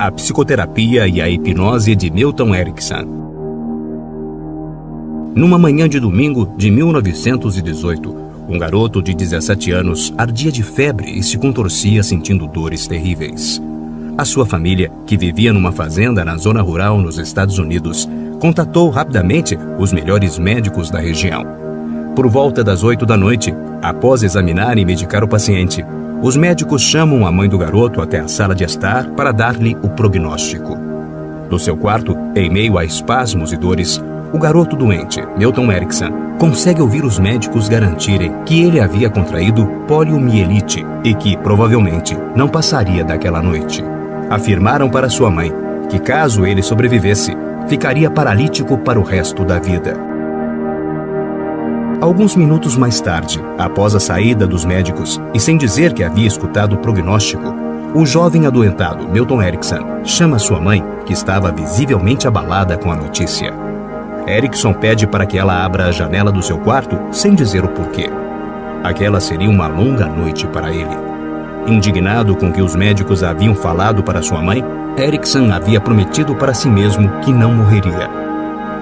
a psicoterapia e a hipnose de Milton Erickson. Numa manhã de domingo de 1918, um garoto de 17 anos ardia de febre e se contorcia sentindo dores terríveis. A sua família, que vivia numa fazenda na zona rural nos Estados Unidos, contatou rapidamente os melhores médicos da região. Por volta das 8 da noite, após examinar e medicar o paciente, os médicos chamam a mãe do garoto até a sala de estar para dar-lhe o prognóstico. No seu quarto, em meio a espasmos e dores, o garoto doente, Milton Erickson, consegue ouvir os médicos garantirem que ele havia contraído poliomielite e que, provavelmente, não passaria daquela noite. Afirmaram para sua mãe que, caso ele sobrevivesse, ficaria paralítico para o resto da vida. Alguns minutos mais tarde, após a saída dos médicos e sem dizer que havia escutado o prognóstico, o jovem adoentado, Milton Erickson, chama sua mãe, que estava visivelmente abalada com a notícia. Erickson pede para que ela abra a janela do seu quarto sem dizer o porquê. Aquela seria uma longa noite para ele. Indignado com o que os médicos haviam falado para sua mãe, Erickson havia prometido para si mesmo que não morreria.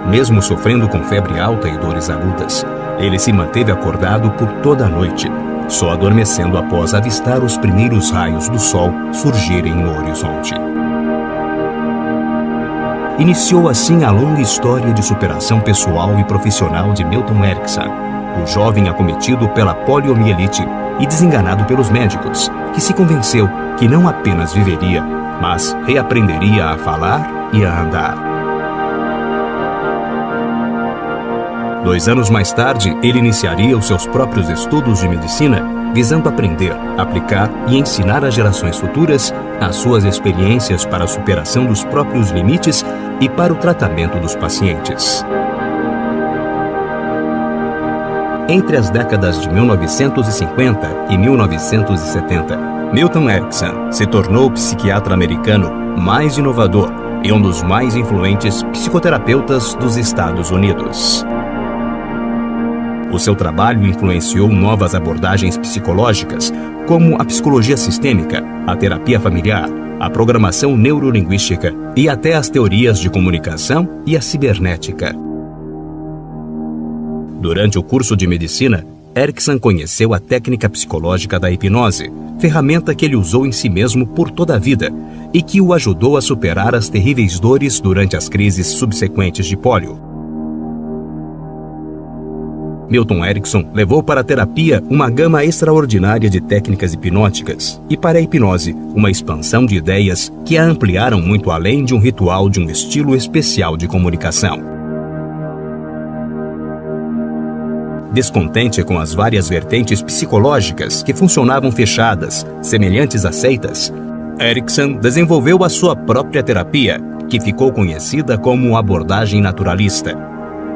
Mesmo sofrendo com febre alta e dores agudas, ele se manteve acordado por toda a noite, só adormecendo após avistar os primeiros raios do sol surgirem no horizonte. Iniciou assim a longa história de superação pessoal e profissional de Milton Erickson, o jovem acometido pela poliomielite e desenganado pelos médicos, que se convenceu que não apenas viveria, mas reaprenderia a falar e a andar. 2 anos mais tarde, ele iniciaria os seus próprios estudos de medicina, visando aprender, aplicar e ensinar às gerações futuras as suas experiências para a superação dos próprios limites e para o tratamento dos pacientes. Entre as décadas de 1950 e 1970, Milton Erickson se tornou o psiquiatra americano mais inovador e um dos mais influentes psicoterapeutas dos Estados Unidos. O seu trabalho influenciou novas abordagens psicológicas, como a psicologia sistêmica, a terapia familiar, a programação neurolinguística e até as teorias de comunicação e a cibernética. Durante o curso de medicina, Erickson conheceu a técnica psicológica da hipnose, ferramenta que ele usou em si mesmo por toda a vida e que o ajudou a superar as terríveis dores durante as crises subsequentes de pólio. Milton Erickson levou para a terapia uma gama extraordinária de técnicas hipnóticas e para a hipnose uma expansão de ideias que a ampliaram muito além de um ritual de um estilo especial de comunicação. Descontente com as várias vertentes psicológicas que funcionavam fechadas, semelhantes a seitas, Erickson desenvolveu a sua própria terapia, que ficou conhecida como abordagem naturalista.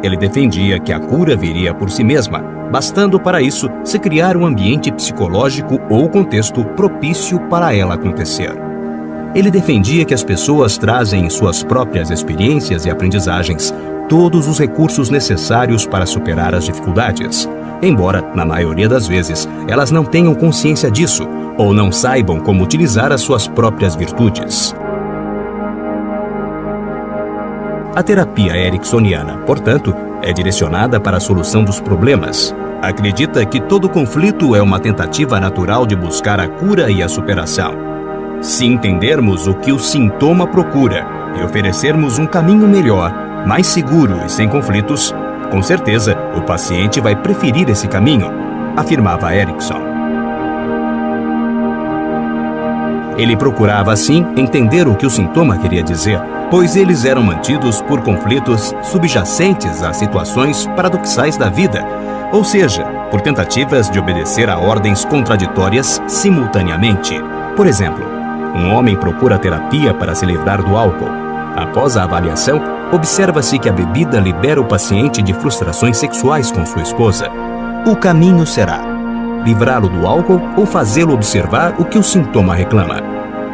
Ele defendia que a cura viria por si mesma, bastando para isso se criar um ambiente psicológico ou contexto propício para ela acontecer. Ele defendia que as pessoas trazem em suas próprias experiências e aprendizagens todos os recursos necessários para superar as dificuldades, embora, na maioria das vezes, elas não tenham consciência disso ou não saibam como utilizar as suas próprias virtudes. A terapia ericksoniana, portanto, é direcionada para a solução dos problemas. Acredita que todo conflito é uma tentativa natural de buscar a cura e a superação. Se entendermos o que o sintoma procura e oferecermos um caminho melhor, mais seguro e sem conflitos, com certeza o paciente vai preferir esse caminho, afirmava Erickson. Ele procurava, assim, entender o que o sintoma queria dizer, pois eles eram mantidos por conflitos subjacentes a situações paradoxais da vida, ou seja, por tentativas de obedecer a ordens contraditórias simultaneamente. Por exemplo, um homem procura terapia para se livrar do álcool. Após a avaliação, observa-se que a bebida libera o paciente de frustrações sexuais com sua esposa. O caminho será livrá-lo do álcool ou fazê-lo observar o que o sintoma reclama.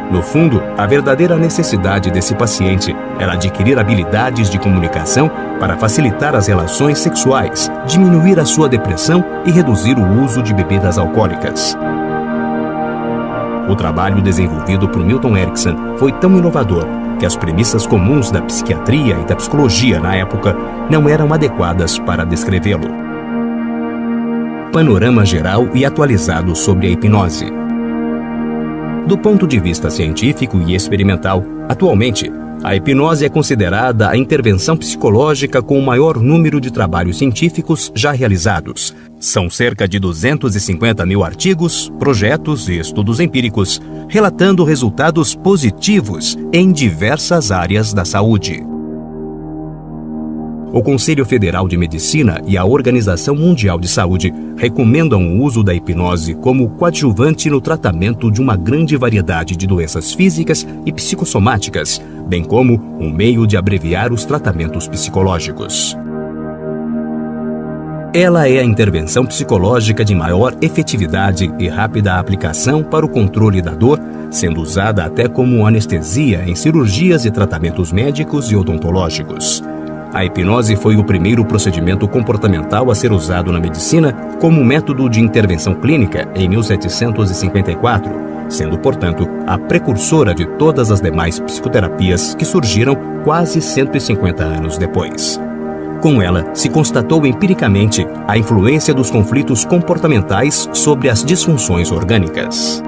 No fundo, a verdadeira necessidade desse paciente era adquirir habilidades de comunicação para facilitar as relações sexuais, diminuir a sua depressão e reduzir o uso de bebidas alcoólicas. O trabalho desenvolvido por Milton Erickson foi tão inovador que as premissas comuns da psiquiatria e da psicologia na época não eram adequadas para descrevê-lo. Panorama geral e atualizado sobre a hipnose. Do ponto de vista científico e experimental, atualmente, a hipnose é considerada a intervenção psicológica com o maior número de trabalhos científicos já realizados. São cerca de 250 mil artigos, projetos e estudos empíricos, relatando resultados positivos em diversas áreas da saúde. O Conselho Federal de Medicina e a Organização Mundial de Saúde recomendam o uso da hipnose como coadjuvante no tratamento de uma grande variedade de doenças físicas e psicossomáticas, bem como um meio de abreviar os tratamentos psicológicos. Ela é a intervenção psicológica de maior efetividade e rápida aplicação para o controle da dor, sendo usada até como anestesia em cirurgias e tratamentos médicos e odontológicos. A hipnose foi o primeiro procedimento comportamental a ser usado na medicina como método de intervenção clínica em 1754, sendo, portanto, a precursora de todas as demais psicoterapias que surgiram quase 150 anos depois. Com ela, se constatou empiricamente a influência dos conflitos comportamentais sobre as disfunções orgânicas.